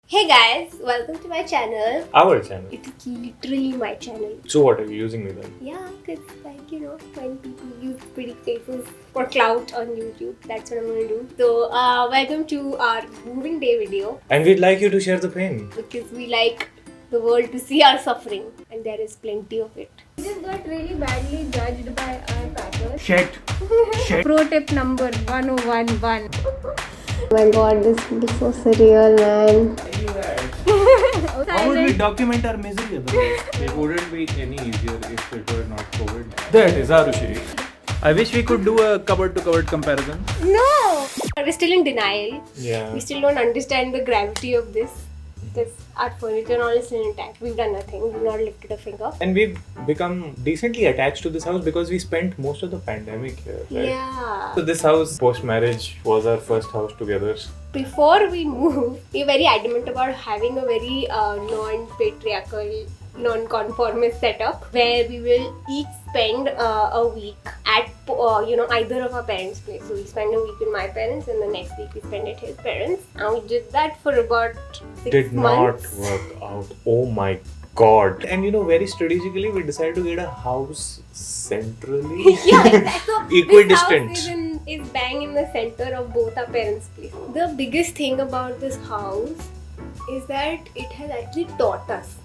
Hey guys, welcome to my channel. Our channel. It's literally my channel. So what are you using me then? Yeah, because when people use pretty faces for clout on YouTube, that's what I'm gonna do. So, welcome to our moving day video. And we'd like you to share the pain. Because we like the world to see our suffering, and there is plenty of it. We just got really badly judged by our packers. Shit. Pro tip number 1011. Oh my god, this is so surreal, man. How would we document our misery otherwise? It wouldn't be any easier if it were not COVID. That is Arushi. I wish we could do a cupboard to cupboard comparison. No! We're still in denial. Yeah. We still don't understand the gravity of this. Because our furniture and all is still intact. We've done nothing. We've not lifted a finger. And we've become decently attached to this house because we spent most of the pandemic here. Right? Yeah. So this house post-marriage was our first house together. Before we moved, we were very adamant about having a very non-patriarchal, non-conformist setup where we will each spend a week at either of our parents' place. So we spend a week with my parents and the next week we spend at his parents. And we did that for about 6 months. Did not work out. Oh my god. And very strategically we decided to get a house centrally. Yeah, exactly. So Equidistant. this house is bang in the center of both our parents' place. The biggest thing about this house is that it has actually taught us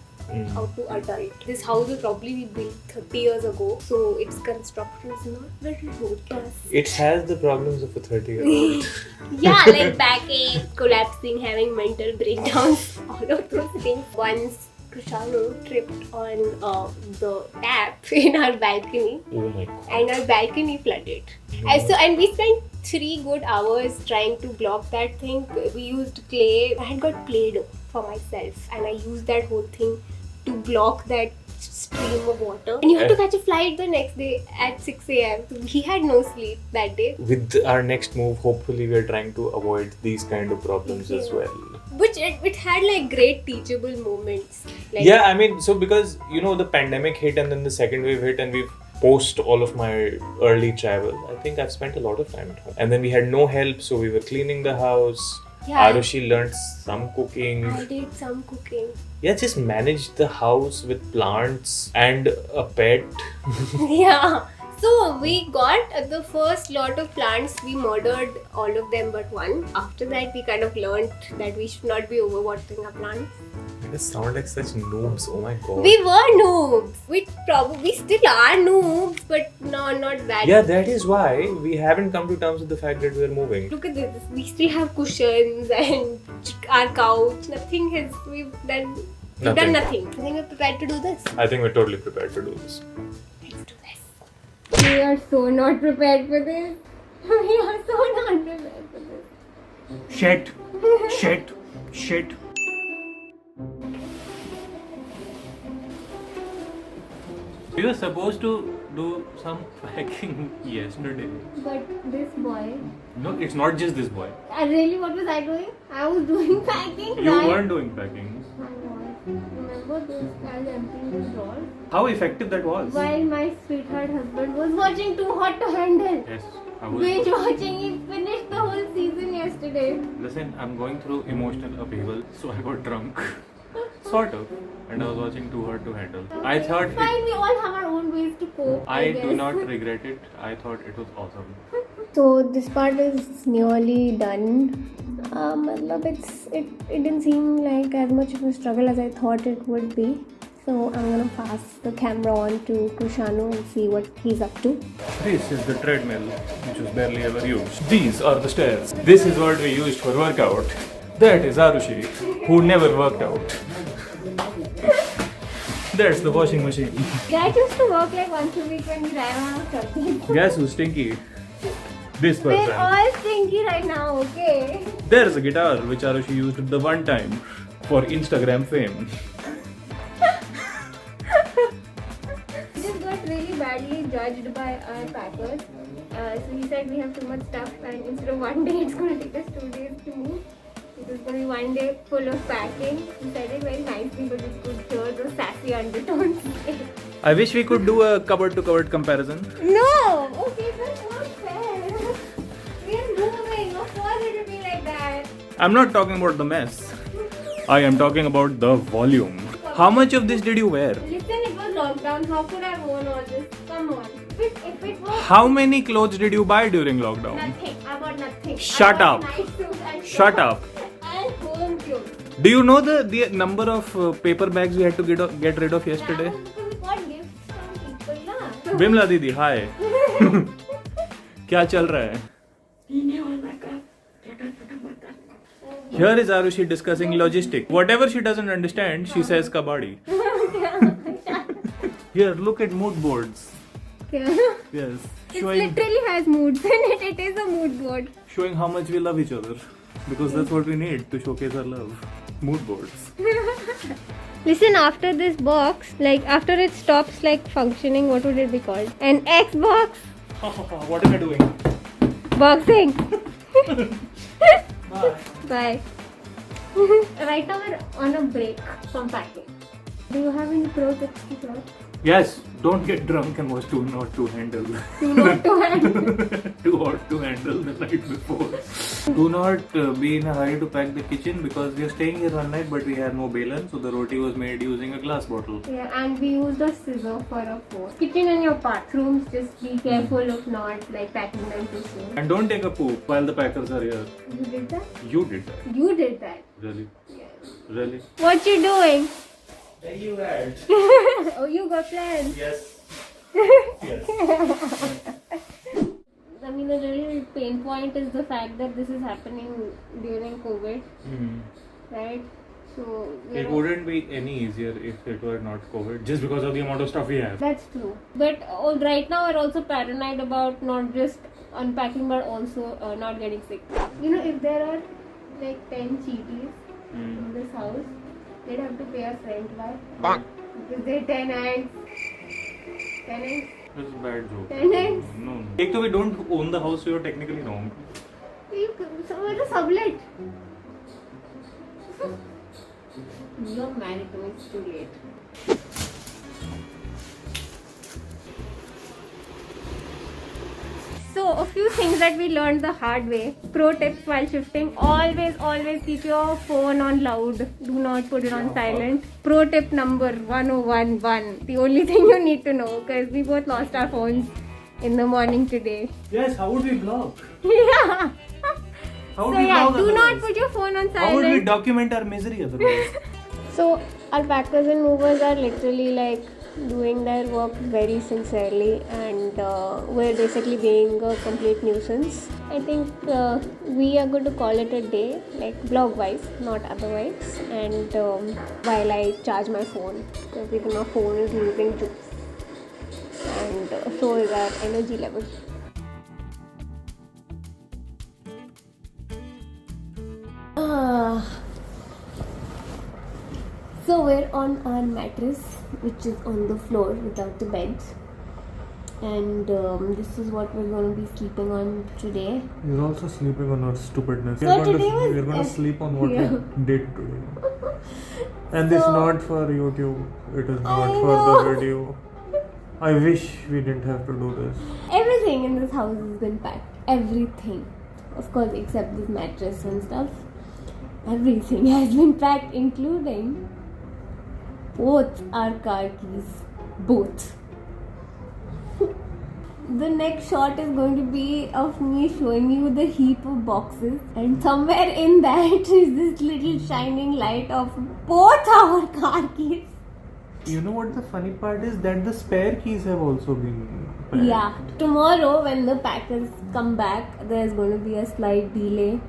how to adult. This house will probably be built 30 years ago, so its construction is not very robust. It has the problems of a 30-year-old. Yeah, like backache, collapsing, having mental breakdowns, all of those things. Once Krishanu tripped on the tap in our balcony, Oh my god. and our balcony flooded. And we spent 3 good hours trying to block that thing. We used clay. I had got Play-Doh for myself, and I used that whole thing to block that stream of water. And you had to catch a flight the next day at 6 a.m. So we had no sleep that day. With our next move, hopefully we are trying to avoid these kind of problems as well. Which it had like great teachable moments. Like, Yeah, I mean, so because the pandemic hit and then the second wave hit and we've post all of my early travel, I think I've spent a lot of time at home. And then we had no help, so we were cleaning the house. Yeah. Arushi learned some cooking. I did some cooking. Yeah, just managed the house with plants and a pet. Yeah. So we got the first lot of plants, we murdered all of them but one. After that we kind of learned that we should not be overwatering our plants. You just sound like such noobs, oh my god. We were noobs. We still are noobs, but no, not that. Yeah, that is why we haven't come to terms with the fact that we're moving. Look at this. We still have cushions and our couch. We've done nothing. I think we're prepared to do this. I think we're totally prepared to do this. Let's do this. We are so not prepared for this. We are so not prepared for this. Shit. We were supposed to do some packing yesterday. But this boy. No, it's not just this boy. Really, what was I doing? I was doing packing. You right? weren't doing packing. I was. Remember this? I was emptying this drawer How effective that was. while my sweetheart husband was watching Too Hot to Handle. Yes, I was. Binge watching. He finished the whole season yesterday. Listen, I'm going through emotional upheaval, so I got drunk. Sort of. And I was watching Too Hard to Handle. I thought Fine, we all have our own ways to cope. I guess. do not regret it. I thought it was awesome. So this part is nearly done. It didn't seem like as much of a struggle as I thought it would be. So I'm gonna pass the camera on to Krishanu and see what he's up to. This is the treadmill, which was barely ever used. These are the stairs. This is what we used for workout. That is Arushi, who never worked out. That's the washing machine. That used to work like once a week when we ran out of something. Guess who's stinky? This person. We're all stinky right now, okay? There is a guitar which Arushi used the one time for Instagram fame. We just got really badly judged by our packers. So he said we have too much stuff and instead of one day it's going to take us 2 days to move. It was going to be 1 day full of packing. He said it very nicely but we could hear those sassy undertones. I wish we could do a cupboard to cupboard comparison. No! Okay, that's not fair. We are moving. Of course it will be like that. I'm not talking about the mess. I am talking about the volume. How much of this did you wear? Listen, it was lockdown. How could I have worn all this? Come on. If it was How many clothes did you buy during lockdown? nothing, I bought nothing. Shut I bought up. night suits and Shut shorts up. And home clothes. Do you know the number of paper bags we had to get rid of yesterday? That was because we got gifts from people, na? Bimla Didi, hi. क्या चल रहा है? Here is Arushi discussing logistics. Whatever she doesn't understand, she says kabadi. Here, look at mood boards. Yes, It showing literally has moods in it. It is a mood board. showing how much we love each other, because that's what we need to showcase our love. Mood boards. Listen, after this box, like after it stops like functioning, what would it be called? An Xbox What am I doing? boxing. Bye. Bye. Right now we're on a break from packing. Do you have any pro tips to tell? Yes, don't get drunk and watch Too Hot to Handle. Do not to handle. Too Hot to Handle the night before. Do not be in a hurry to pack the kitchen, because we are staying here one night but we had no balan, so the roti was made using a glass bottle. Yeah, and we used a scissor for a fork. Kitchen and your bathrooms, just be careful of not like packing them too soon. And don't take a poop while the packers are here. You did that? You did that. You did that. Really? Yes. Really? What you doing? Thank you, Dad. Oh, you got plans. Yes. Yes. I mean, the real pain point is the fact that this is happening during COVID, right? So, It wouldn't be any easier if it were not COVID, just because of the amount of stuff we have. that's true. But right now, we're also paranoid about not just unpacking but also not getting sick. You know, if there are like 10 cheaties in this house, they'd have to pay us rent. Why? Because they're tenants. Tenants? That's a bad joke. Tenants? No. Take we don't own the house, so you're technically wrong. So it's a sublet. You're married to me, it's too late. So, a few things that we learned the hard way. Pro tips while shifting. Always keep your phone on loud. Do not put it on silent. Pro tip number 1011. The only thing you need to know, because we both lost our phones in the morning today. Yes, how would we block? Yeah. How would So we yeah, block do not otherwise? put your phone on How would we silent. document our misery otherwise? So our packers and movers are literally like doing their work very sincerely, and we're basically being a complete nuisance. I think we are going to call it a day, like vlog wise, not otherwise. And while I charge my phone, because even my phone is losing juice, and so is our energy level. So we're on our mattress, which is on the floor without the bed, and this is what we're going to be sleeping on today. You're also sleeping on our stupidness. So today was- we're going to sleep on what Yeah. we did today. And this is So- not for YouTube. It is not I for know. the video. I wish we didn't have to do this. Everything in this house has been packed. Everything. Of course, except this mattress and stuff. Everything has been packed, including both our car keys. Both. The next shot is going to be of me showing you the heap of boxes, and somewhere in that is this little shining light of both our car keys. You know what the funny part is? That the spare keys have also been packed. Yeah, tomorrow when the packers come back, there's going to be a slight delay,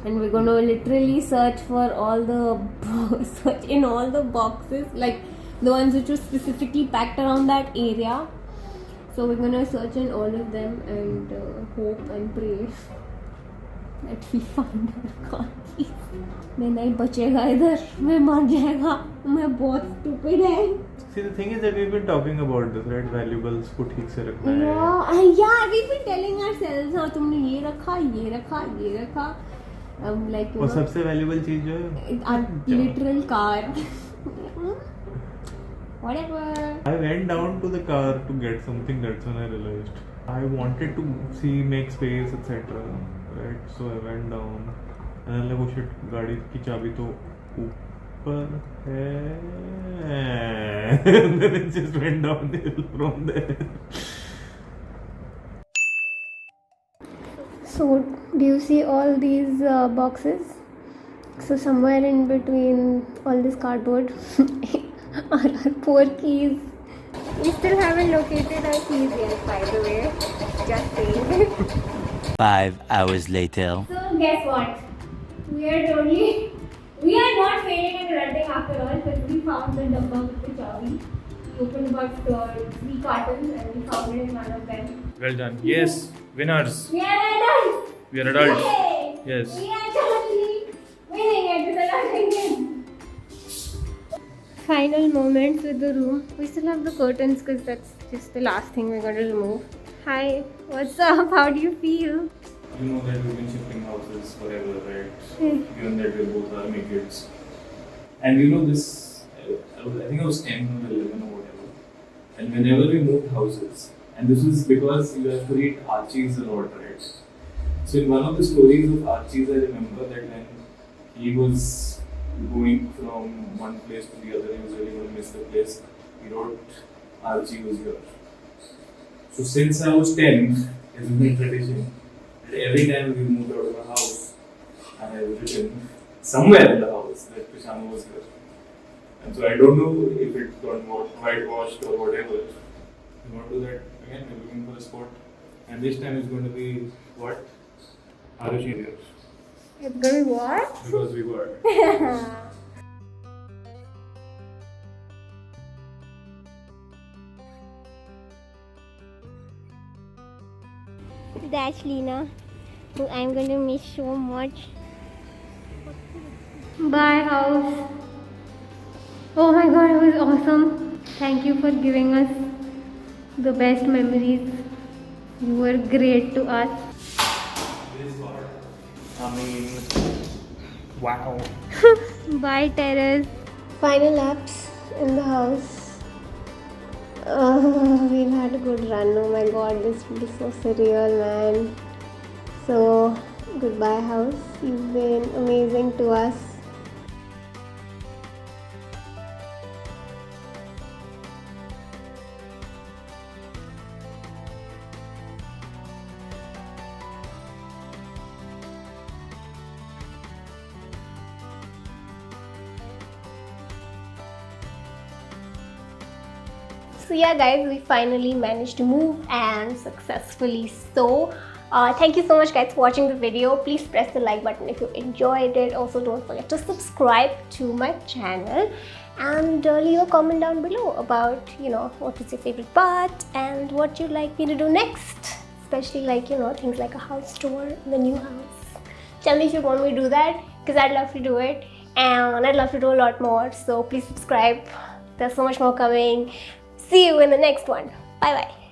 and we're going to literally search for all the search in all the boxes, like the ones which were specifically packed around that area. So we're going to search in all of them and hope and pray that we find our car keys. मैं नहीं बचेगा इधर, मैं मर जाएगा, मैं बहुत stupid है. See, the thing is that we've been talking about this, right? Valuables को ठीक से रखना है. Yeah, we've been telling ourselves, हाँ तुमने ये रखा, ये रखा, ये रखा. Like, you और know, सबसे वैल्यूबल चीज जो है our literal car. Whatever. I went down to the car to get something. That's when I realized I wanted to make space, etc. Right? So I went down and I'm like, oh shit, गाड़ी की चाबी तो And then it just went downhill from there. So, do you see all these boxes? So, somewhere in between all this cardboard are our poor keys. We still haven't located our keys yet, by the way. Just saying. 5 hours later. So, guess what? We are not failing and running after all, because we found the dabba with the chavi. We opened about 3 cartons and we found it in one of them. Well done. Yes, winners. We are adults! We are adults. Yay! Yes. We are totally winning at this adult game. Final moments with the room. We still have the curtains because that's just the last thing we're going to remove. Hi, what's up? How do you feel? You know that we've been shifting houses forever, right? Given that we both army kids. And you know this, I think I was 10 or 11 or whatever. And whenever we moved houses, and this was because you have to read Archie's a lot, right? So in one of the stories of Archie's, I remember that when he was going from one place to the other, he was really going to miss the place. He wrote Archie was here. So since I was 10, it's been tradition that every time we moved out of a house, I have written somewhere in the house that Krishanu was here. And so I don't know if it got whitewashed or whatever. We want to do that again, we're looking for a spot. And this time it's going to be what? Arushi here. It's going to be what? Because we were. That's Lena, who I'm going to miss so much. Bye, house. Oh my god, it was awesome. Thank you for giving us the best memories. You were great to us. This part, I mean, wow. Bye, terrace. Final laps in the house. We've had a good run. Oh my god, this feels so surreal, man. So, goodbye, house. You've been amazing to us. So yeah guys, we finally managed to move and successfully so. Thank you so much guys for watching the video. Please press the like button if you enjoyed it. Also don't forget to subscribe to my channel and leave a comment down below about what was your favorite part and what you'd like me to do next. Especially like things like a house tour in the new house. Tell me if you want me to do that because I'd love to do it and I'd love to do a lot more. So please subscribe. There's so much more coming. See you in the next one. Bye bye.